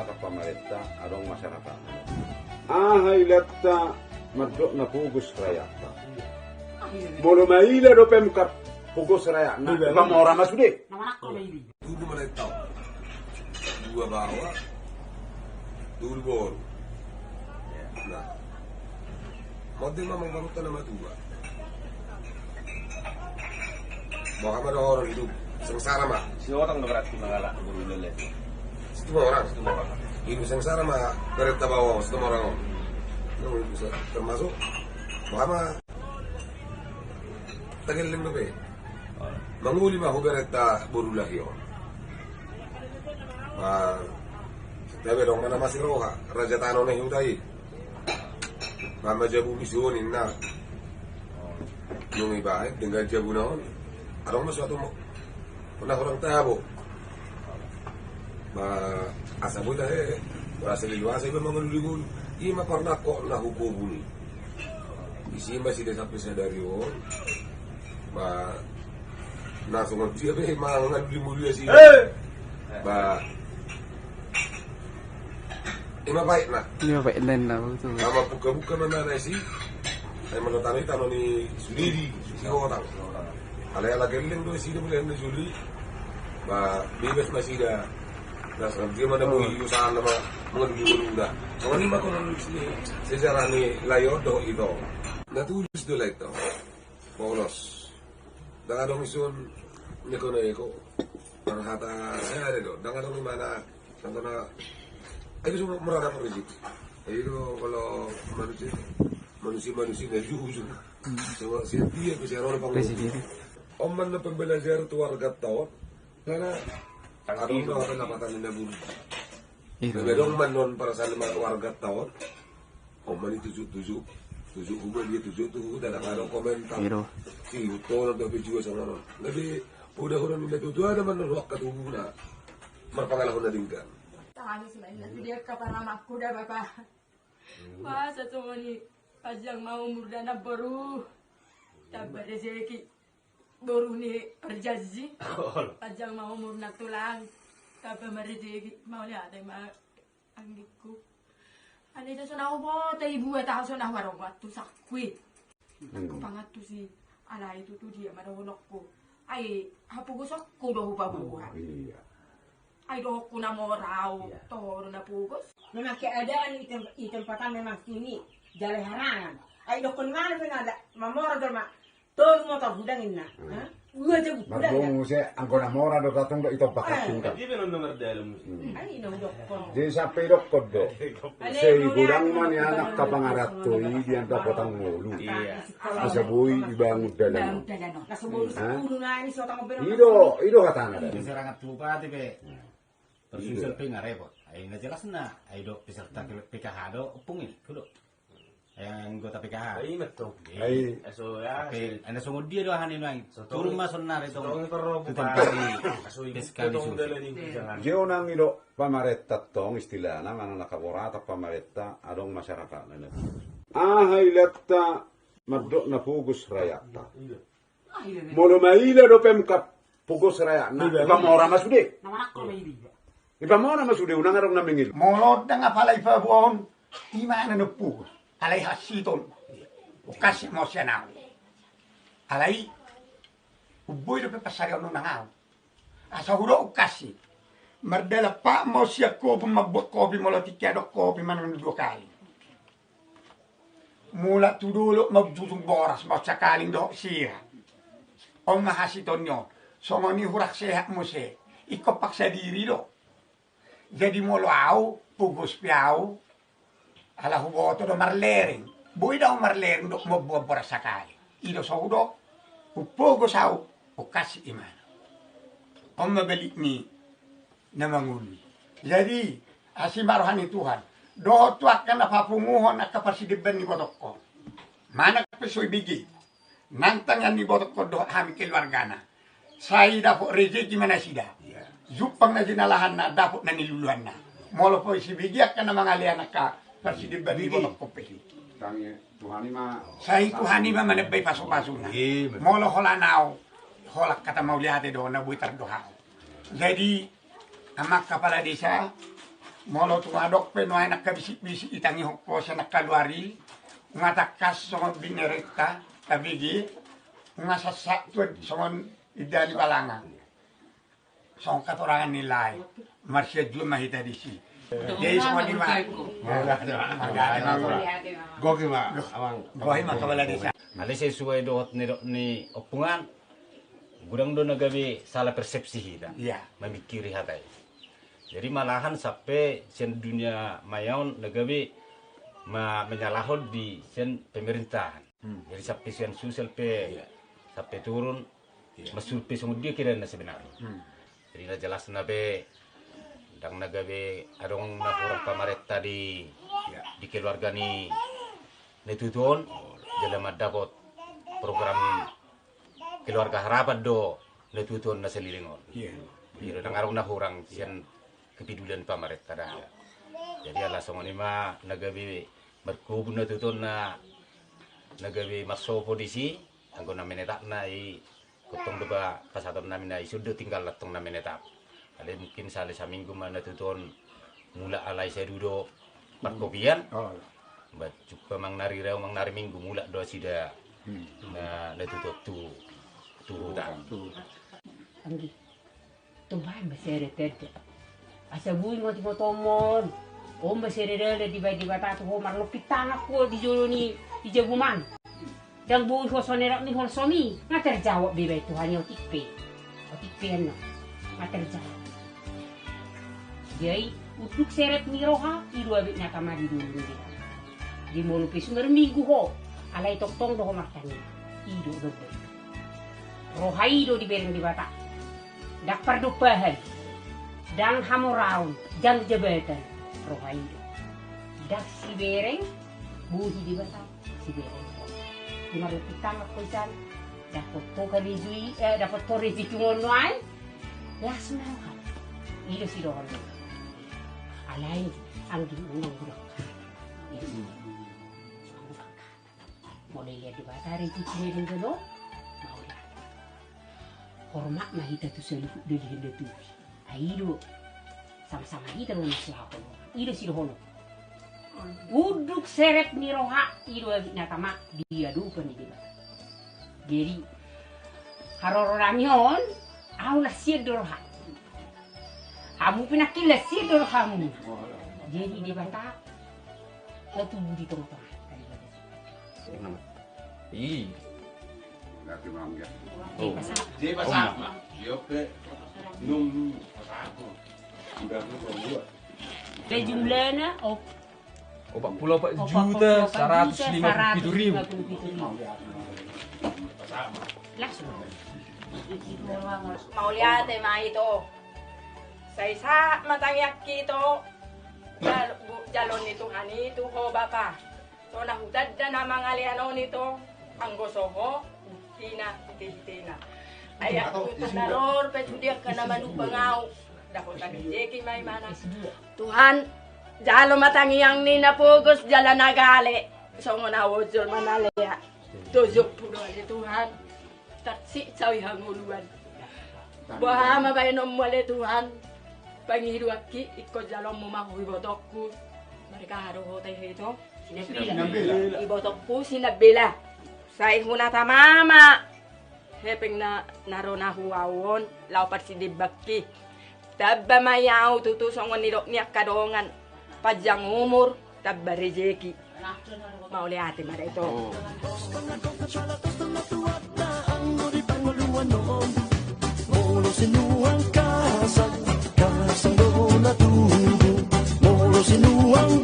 ke pemerintah adong masyarakat. Ahai letta madok na pugus rayata. Bolo maila do pemkap pugus rayana. Pamora masude. Tudo maletal. Dua bawah. Dua bor. Nah. Model memang baru nama dua. Bahkan ada orang hidup sengsara mah. Si orang udah berarti mengalah guru lele. Semua orang. Hidup sengsara mah kereta bawah semua orang. Itu bisa termasuk bahkan tagilim dobe. Manguli mah kereta baru lagi on. Tapi dong mana masih roha Raja Tano nih udai. Mama jabu misunin na. Yung iba dengan jabu naon. Arong mas suatu pernah orang tabo. Asa buta berasa liwasa iba mga lulingon. Ima pernah kok na hukubuni. Isi masih dia sampai sadari on. Nasungan dia mga lulimuli sih. Ima baik na. Ima baik na betul. Nama buka-buka mana sih? Saya menotani tanah ni sendiri si orang. Ala geling do sih dia boleh hendak juli. Bebas masih dah. Nasab dia mana boleh usaha nama mengenai dah. Soalnya ni makon sini sejarah ni layodo itu. Natulis do lah itu. Polos. Dah ada misun nekone eko. Perhata saya ada do. Dah ada di mana contohnya. Itu semua merada rezeki. Itu kalau manusia dari ujung. Semua dia bicara orang panggil. Oman na pembelajar tu warga tahun. Karena ada orang napatan na bulu. Bedong manon para sa warga tahun. Oman itu tujuh hubungan dia tujuh tu dalam ada komentar. Si utol ada juga sama non. Jadi udah orang ini tujuh ada manon waktu hubungan. Merpangalaman na dingkan. Tangis main nanti dia kapan namaku dah bapak. Masa semua ni pajang mau murdana baru dapat rezeki baru ni perjazi. Pajang mau murna tulang dapat rezeki mau lihat ada mak anggiku. Ani dah sana apa? Tapi ibu tahu sana warung waktu sakit. Aku pangat tu si ala itu tu dia mana honokku. Ai apa gua sakku dah babuhan. Iya. Ay, doh ko na mo raw, toro na pugos. Memang keadaan di tempatan memang sini, jalan harangan. Ay, doh ko nga naman ada, mamora doh ma, tol mo tol hudangin na. Gua aja hudang. Bagong saya angko na mora do tatong do ito pakating ka. Di ba nung nomor dalam? Ay, no doh ko. Di sampai dokod do. Say gudang man ya anak kapangarat to diyan ta potang ngulu. Iya. Asa boy ibangun dalam. Nasubul sepuluh na ini sotang mo Ido katana. Serangat bupati pe. Persusul pe ngarepot. Ay na jelas na. Ay do peserta PKH do pungil kulo. Yang anggota PKH. Ay meto. Ay Aso ya. Ana sungo dia do hanin mang. Turun masonar itu. Tong perro bupati. Aso Fiskali Jeo nang ido pamaretta tong istilahna mana nakaborata pamaretta adong masyarakat na. Ahai letta madok na pugus rayata. Molo maila do pemkap pugus rayana. Pamora masude. Nama ako may ibig. Ipamora masude unang arong namingil. Molot na nga palay pa buon, di mana na po. Alay hasitol, ukas mo siya na. Alay, uboy na papasaryaw nung nangaw. Asa huro ukasi, mardala pa mo siya ko magbot kopi mo lotikyado kopi man ng lokal. Mula tudulo magdudong boras mo sa kaling do siya. O mahasiton nyo, so ngoni hurak sehat mo siya, ikopak sa diri do. Jadi molo au, pugos piau, ala huboto do marlering. Boy daw marlering do mabubura sakali. Ido sa udo, upugos au, ukas iman. Om mabalik ni na manguli. Jadi, asimarohan ni Tuhan, do tuak ka napapunguhon at kapasidiban ni botok ko. Manak pesoy bigi, nantangan ni botok ko do hamikil wargana. Saya dapat rezeki mana sida. Zupang na dinalahan na dapat na niluluhan na. Molo po isibigyak ka na mga lianak ka persidiban ni botok ko pe. Tangi Tuhani ma. Saya Tuhani ma manabay pasok-pasok na. Molo hola nao, holak kata mau lihat do na buitar doha. Jadi amak kepala desa Molo tumadok pe no anak kabisik-bisik itangi hokpo sa nakaluari. Ngatakas songon binerekta tabigi. Ngasasak tuad songon idani balanga. Songon katorangan nilai. Marsya jua mahita disi. Jadi songon lima. Goki ma, amang. Gohi mah kabala desa. Ale sesuai doot ni opungan. Gudang do nagabi salah persepsi kita. Iya. Memikiri hatai. Jadi malahan sampai sen dunia mayaon nagabi menyalahkan di sen pemerintahan. Jadi sampai sen sosial sampai turun masuk pe dia kira na sebenarnya. Jadi na jelas nabe dang nagabe adong na kurang pamareta di keluarga ni netutun dalam dapat program keluarga harapan do netutun na selilingon. Iya. Jadi dang arong na kurang sen kepedulian pamareta dah. Jadi ala songon ima nagabe berkubun netutun na nagabe maso polisi anggo na menetap na i kutong doba pasaton namin na isudo tinggal latong na menetap. Ale mungkin sale sa minggu mana tuton mula alay sa dudo parkopian. Bat juga mang nari reo mang nari minggu mula do sida na natutot tu hutang. Anggi. Tuhan masere tete. Asa bui ngoti motomon. Om masere dele di bata tu homar lopitang aku di joloni di jaguman. Dan bui hosonerak ni holsomi. Ngater jawab bebe Tuhan yo tikpe. Tikpe no. Ngater jawab. Jadi uduk seret ni roha iru abit nyata mari dulu dia. Di mulu pisu minggu ho. Alai tong do makani. Ido do. Roha ido di bereng di bata. Dak perdupahan. Dang hamuraun, dang jabatan. Roha ido. Dak si bereng buhi di bata si bereng. Di malu pitang aku isan. Dapat to karizui dapat to rezeki ngonoai. Langsung roha. Ido si roha. Alay ang ginunang burok. Mulai lihat di bata rezeki ni dulu. Mau lihat. Hormat mah kita tu selalu dari hendak tu. Aido sama-sama kita lu selahon. Ido si dohono. Uduk seret ni roha ido nyata mak dia dukan di bata. Jadi haroramion aulah siad roha. Kamu pinakila sido kamu. Jadi dia bantah. Satu budi tong-tong. Ih. Lagi mangga. Dia pasama. Yo pe nung pasako. Udah lu dua. Ke jumlahnya 44 juta 157 ribu. Langsung. Mau lihat tema itu. Saya sa matangyak kito jalon ni Tuhan itu ho bapa. So nahutad na mga liano nito ang gosoho hina. Ayak tutok na lor petudiak ka naman upangau. Dako tadi jeki may mana. Tuhan jalo matangiyang ni napugos jala nagale. So ngonawojol manalaya. Tuzok puno ni Tuhan. Tatsi sawi hanguluan. Bahama bayinom mole Tuhan. Pangihiruaki ikut jalan memahui botokku. Mereka haru hotel itu. Sinabela. Ibotokku sinabela. Saya hunata mama. Hepeng na narona huawon. Laupat si dibaki. Tabba mayau tutu songon nidok niak kadongan. Pajang umur. Tabba rezeki. Mau lihat mana itu. Sinuang kasang kasang do na tubo, moro sinuang